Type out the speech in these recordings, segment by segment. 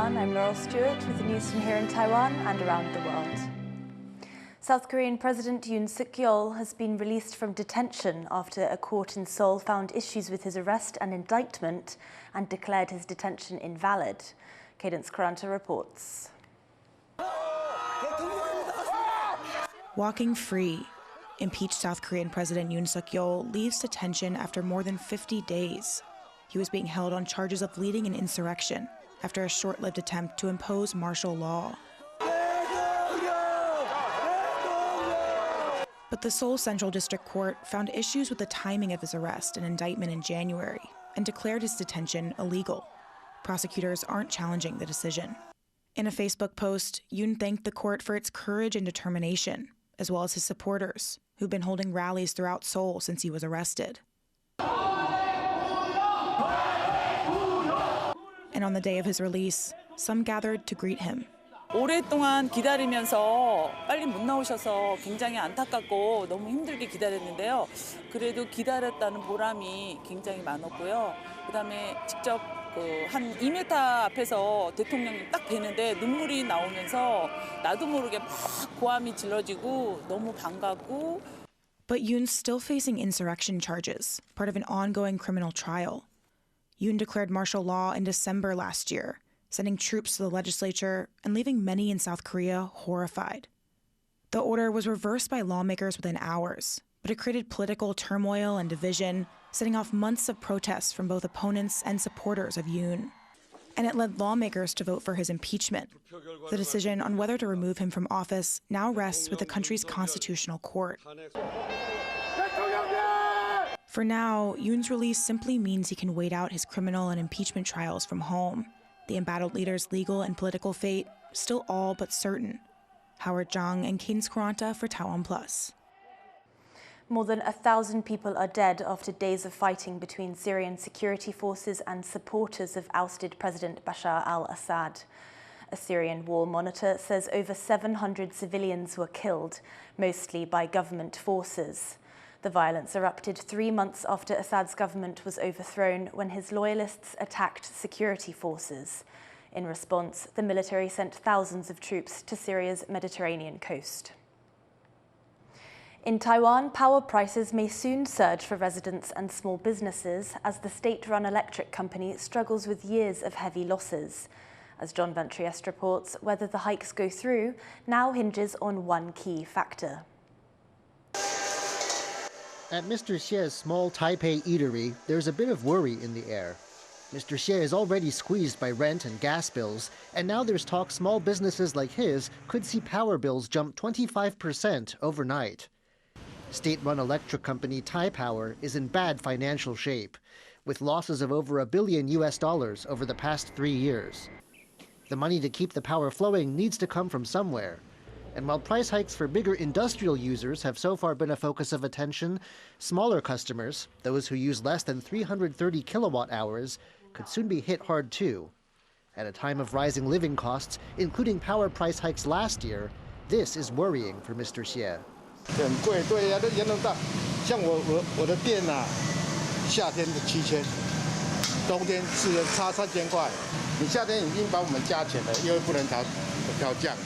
Taiwan, I'm Laurel Stewart with the news from here in Taiwan and around the world. South Korean President Yoon Yeol has been released from detention after a court in Seoul found issues with his arrest and indictment and declared his detention invalid. Cadence Karanta reports. Walking free, impeached South Korean President Yoon Yeol leaves detention after more than 50 days. He was being held on charges of leading an insurrection after a short-lived attempt to impose martial law. But the Seoul Central District Court found issues with the timing of his arrest and indictment in January and declared his detention illegal. Prosecutors aren't challenging the decision. In a Facebook post, Yoon thanked the court for its courage and determination, as well as his supporters, who've been holding rallies throughout Seoul since he was arrested. And on the day of his release, some gathered to greet him. 오랫동안 기다리면서 빨리 못 나오셔서 굉장히 안타깝고 너무 힘들게 기다렸는데요. 그래도 기다렸다는 보람이 굉장히 많았고요. 그다음에 직접 한 2m 앞에서 대통령님 딱 뵈는데 눈물이 나오면서 나도 모르게 막 고함이 질러지고 너무 반갑고. But Yoon's still facing insurrection charges, part of an ongoing criminal trial. Yoon declared martial law in December last year, sending troops to the legislature and leaving many in South Korea horrified. The order was reversed by lawmakers within hours, but it created political turmoil and division, setting off months of protests from both opponents and supporters of Yoon. And it led lawmakers to vote for his impeachment. The decision on whether to remove him from office now rests with the country's constitutional court. For now, Yoon's release simply means he can wait out his criminal and impeachment trials from home. The embattled leader's legal and political fate still all but certain. Howard Jung and Cadence Karanta for TaiwanPlus. More than 1,000 people are dead after days of fighting between Syrian security forces and supporters of ousted President Bashar al-Assad. A Syrian war monitor says over 700 civilians were killed, mostly by government forces. The violence erupted 3 months after Assad's government was overthrown when his loyalists attacked security forces. In response, the military sent thousands of troops to Syria's Mediterranean coast. In Taiwan, power prices may soon surge for residents and small businesses as the state-run electric company struggles with years of heavy losses. As John Van Trieste reports, whether the hikes go through now hinges on one key factor. At Mr. Xie's small Taipei eatery, there's a bit of worry in the air. Mr. Xie is already squeezed by rent and gas bills, and now there's talk small businesses like his could see power bills jump 25% overnight. State-run electric company Taipower is in bad financial shape, with losses of over $1 billion over the past 3 years. The money to keep the power flowing needs to come from somewhere. And while price hikes for bigger industrial users have so far been a focus of attention, smaller customers, those who use less than 330 kilowatt hours, could soon be hit hard too. At a time of rising living costs, including power price hikes last year, this is worrying for Mr. Xie. 很贵，对呀，这严重到，像我的店啊，夏天的7000，冬天是差3000块。你夏天已经把我们加钱了，又不能调降。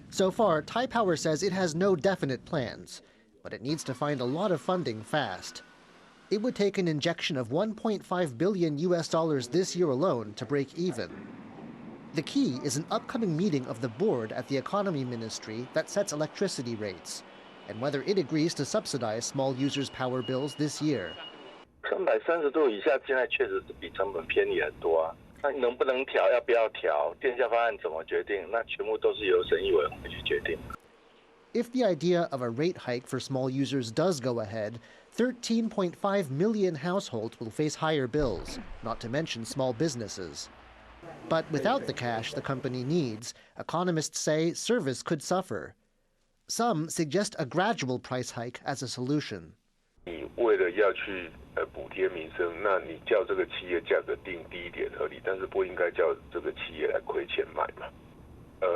So far, Taipower says it has no definite plans, but it needs to find a lot of funding fast. It would take an injection of $1.5 billion this year alone to break even. The key is an upcoming meeting of the board at the Economy Ministry that sets electricity rates, and whether it agrees to subsidize small users' power bills this year. 330度以下，现在确实是比成本便宜很多啊。 那能不能调？要不要调？电价方案怎么决定？那全部都是由审议委员会去决定。 If the idea of a rate hike for small users does go ahead, 13.5 million households will face higher bills, not to mention small businesses. But without the cash the company needs, economists say service could suffer. Some suggest a gradual price hike as a solution. 你为了要去补贴民生，那你叫这个企业价格定低一点合理，但是不应该叫这个企业来亏钱买嘛。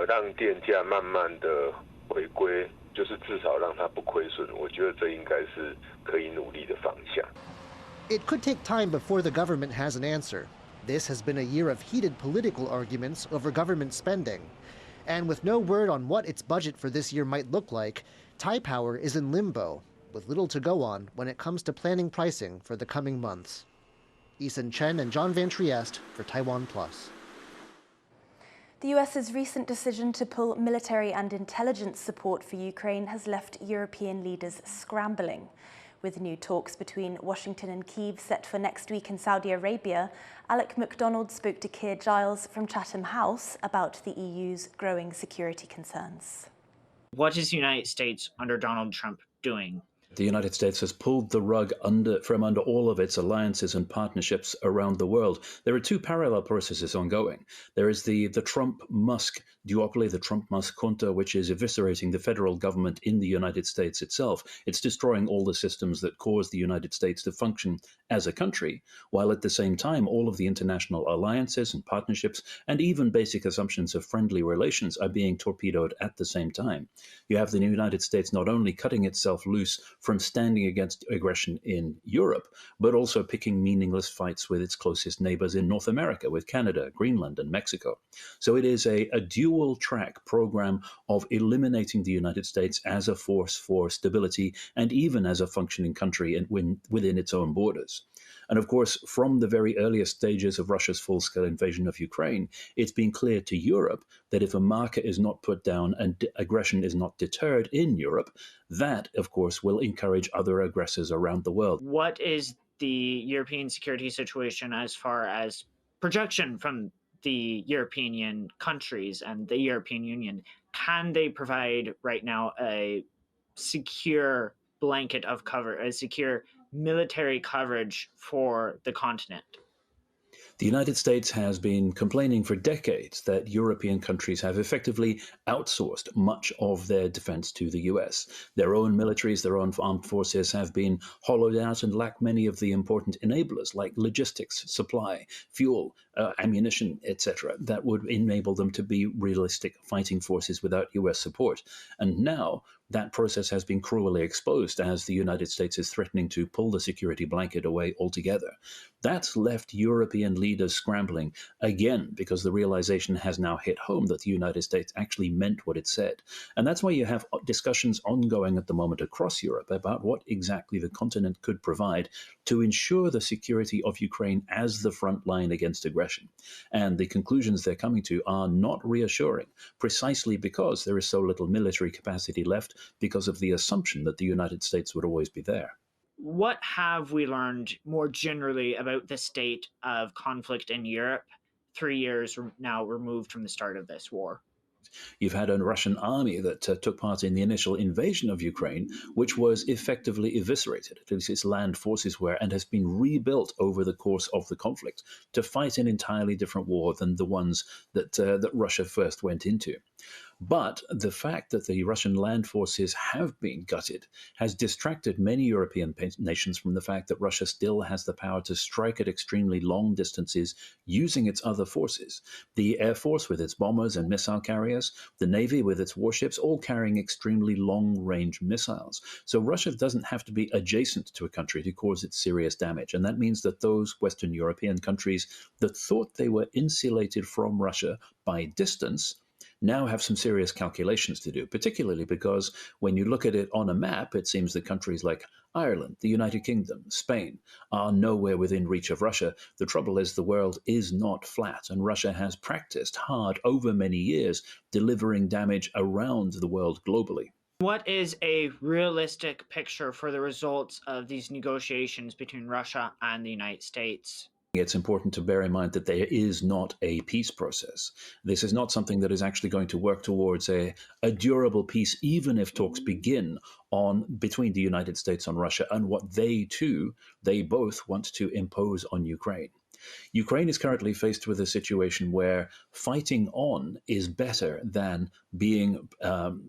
让电价慢慢的回归，就是至少让它不亏损。我觉得这应该是可以努力的方向。It could take time before the government has an answer. This has been a year of heated political arguments over government spending. And with no word on what its budget for this year might look like, Taipower is in limbo, with little to go on when it comes to planning pricing for the coming months. Eason Chen and John Van Trieste for TaiwanPlus. The US's recent decision to pull military and intelligence support for Ukraine has left European leaders scrambling. With new talks between Washington and Kyiv set for next week in Saudi Arabia, Alec MacDonald spoke to Keir Giles from Chatham House about the EU's growing security concerns. What is the United States under Donald Trump doing? The United States has pulled the rug from under all of its alliances and partnerships around the world. There are two parallel processes ongoing. There is the Trump-Musk duopoly, the Trump-Musk junta, which is eviscerating the federal government in the United States itself. It's destroying all the systems that cause the United States to function as a country, while at the same time, all of the international alliances and partnerships and even basic assumptions of friendly relations are being torpedoed at the same time. You have the United States not only cutting itself loose from standing against aggression in Europe, but also picking meaningless fights with its closest neighbors in North America, with Canada, Greenland, and Mexico. So it is a dual-track program of eliminating the United States as a force for stability and even as a functioning country within its own borders. And of course, from the very earliest stages of Russia's full-scale invasion of Ukraine, it's been clear to Europe that if a marker is not put down and aggression is not deterred in Europe, that, of course, will encourage other aggressors around the world. What is the European security situation as far as projection from the European countries and the European Union? Can they provide right now a secure blanket of cover, a secure military coverage for the continent? The United States has been complaining for decades that European countries have effectively outsourced much of their defense to the US. Their own militaries, their own armed forces have been hollowed out and lack many of the important enablers like logistics, supply, fuel, ammunition, etc., that would enable them to be realistic fighting forces without US support. And now that process has been cruelly exposed as the United States is threatening to pull the security blanket away altogether. That's left European leaders scrambling again because the realization has now hit home that the United States actually meant what it said. And that's why you have discussions ongoing at the moment across Europe about what exactly the continent could provide to ensure the security of Ukraine as the front line against aggression. And the conclusions they're coming to are not reassuring, precisely because there is so little military capacity left because of the assumption that the United States would always be there. What have we learned more generally about the state of conflict in Europe 3 years now removed from the start of this war? You've had a Russian army that took part in the initial invasion of Ukraine, which was effectively eviscerated, at least its land forces were, and has been rebuilt over the course of the conflict to fight an entirely different war than the ones that Russia first went into. But the fact that the Russian land forces have been gutted has distracted many European nations from the fact that Russia still has the power to strike at extremely long distances using its other forces. The Air Force with its bombers and missile carriers, the Navy with its warships, all carrying extremely long-range missiles. So Russia doesn't have to be adjacent to a country to cause it serious damage. And that means that those Western European countries that thought they were insulated from Russia by distance now have some serious calculations to do, particularly because when you look at it on a map, it seems that countries like Ireland, the United Kingdom, Spain are nowhere within reach of Russia. The trouble is the world is not flat, and Russia has practiced hard over many years, delivering damage around the world globally. What is a realistic picture for the results of these negotiations between Russia and the United States? It's important to bear in mind that there is not a peace process. This is not something that is actually going to work towards a durable peace, even if talks begin between the United States and Russia and what they both want to impose on Ukraine. Ukraine is currently faced with a situation where fighting on is better than being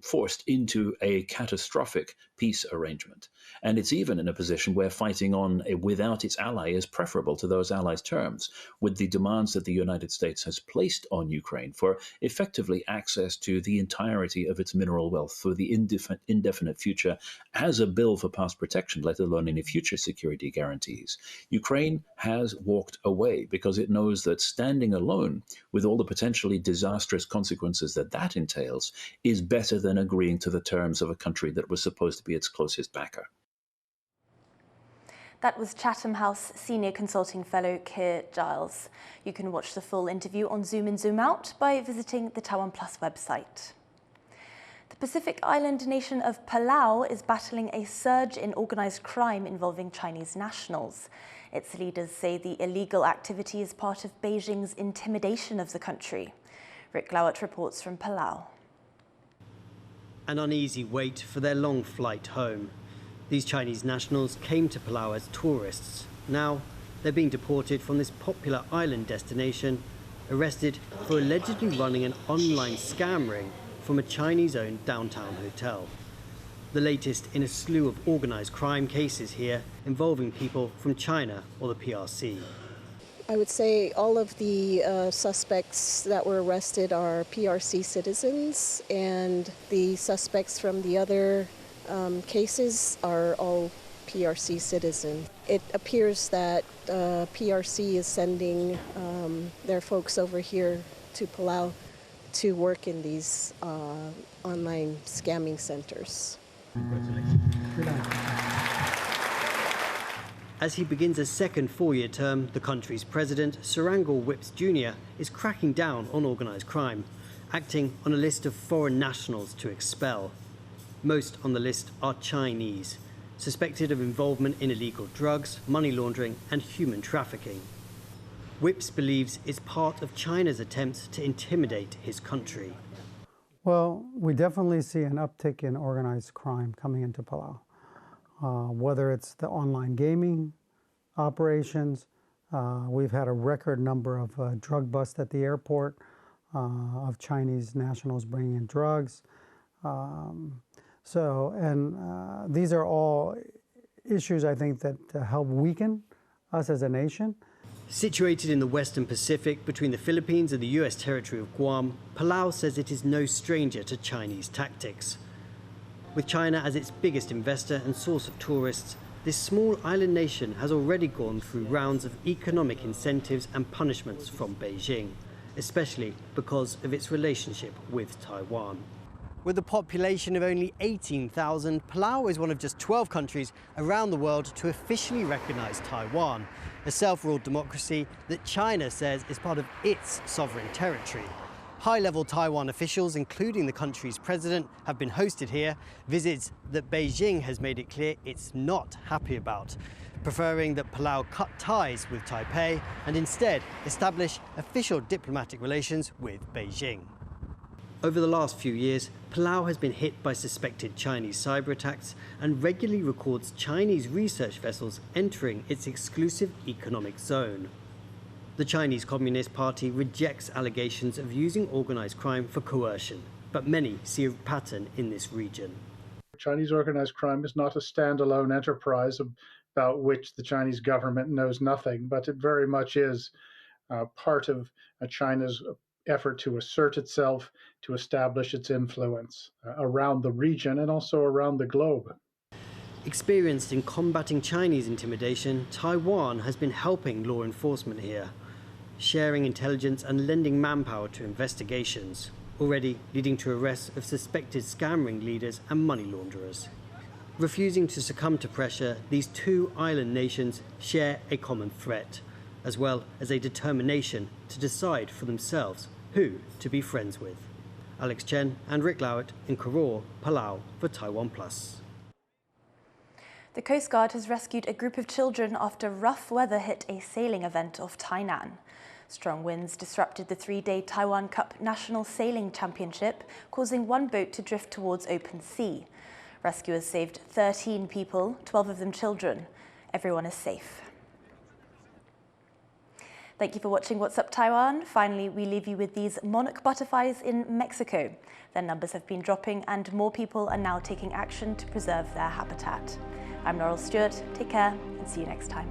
forced into a catastrophic peace arrangement. And it's even in a position where fighting on without its ally is preferable to those allies' terms, with the demands that the United States has placed on Ukraine for effectively access to the entirety of its mineral wealth for the indefinite future as a bill for past protection, let alone any future security guarantees. Ukraine has walked away way because it knows that standing alone, with all the potentially disastrous consequences that that entails, is better than agreeing to the terms of a country that was supposed to be its closest backer. That was Chatham House Senior Consulting Fellow Keir Giles. You can watch the full interview on Zoom in, Zoom out by visiting the TaiwanPlus website. The Pacific island nation of Palau is battling a surge in organised crime involving Chinese nationals. Its leaders say the illegal activity is part of Beijing's intimidation of the country. Rick Lowett reports from Palau. An uneasy wait for their long flight home. These Chinese nationals came to Palau as tourists. Now, they're being deported from this popular island destination, arrested for allegedly running an online scam ring from a Chinese-owned downtown hotel. The latest in a slew of organised crime cases here involving people from China or the PRC. I would say all of the suspects that were arrested are PRC citizens, and the suspects from the other cases are all PRC citizens. It appears that PRC is sending their folks over here to Palau to work in these online scamming centers. As he begins a second four-year term, the country's president, Surangul Whips Jr., is cracking down on organised crime, acting on a list of foreign nationals to expel. Most on the list are Chinese, suspected of involvement in illegal drugs, money laundering and human trafficking. Whips believes it's part of China's attempts to intimidate his country. Well, we definitely see an uptick in organized crime coming into Palau. Whether it's the online gaming operations, we've had a record number of drug busts at the airport of Chinese nationals bringing in drugs. These are all issues, I think, that help weaken us as a nation. Situated in the Western Pacific between the Philippines and the US territory of Guam, Palau says it is no stranger to Chinese tactics. With China as its biggest investor and source of tourists, this small island nation has already gone through rounds of economic incentives and punishments from Beijing, especially because of its relationship with Taiwan. With a population of only 18,000, Palau is one of just 12 countries around the world to officially recognize Taiwan, a self-ruled democracy that China says is part of its sovereign territory. High-level Taiwan officials, including the country's president, have been hosted here, visits that Beijing has made it clear it's not happy about, preferring that Palau cut ties with Taipei and instead establish official diplomatic relations with Beijing. Over the last few years, Palau has been hit by suspected Chinese cyber attacks and regularly records Chinese research vessels entering its exclusive economic zone. The Chinese Communist Party rejects allegations of using organized crime for coercion, but many see a pattern in this region. Chinese organized crime is not a standalone enterprise about which the Chinese government knows nothing, but it very much is part of China's effort to assert itself, to establish its influence around the region and also around the globe. Experienced in combating Chinese intimidation, Taiwan has been helping law enforcement here, sharing intelligence and lending manpower to investigations, already leading to arrests of suspected scam ring leaders and money launderers. Refusing to succumb to pressure, these two island nations share a common threat, as well as a determination to decide for themselves who to be friends with. Alex Chen and Rick Lowett in Koror, Palau for TaiwanPlus. The Coast Guard has rescued a group of children after rough weather hit a sailing event off Tainan. Strong winds disrupted the three-day Taiwan Cup National Sailing Championship, causing one boat to drift towards open sea. Rescuers saved 13 people, 12 of them children. Everyone is safe. Thank you for watching What's Up Taiwan. Finally, we leave you with these monarch butterflies in Mexico. Their numbers have been dropping and more people are now taking action to preserve their habitat. I'm Laurel Stewart. Take care and see you next time.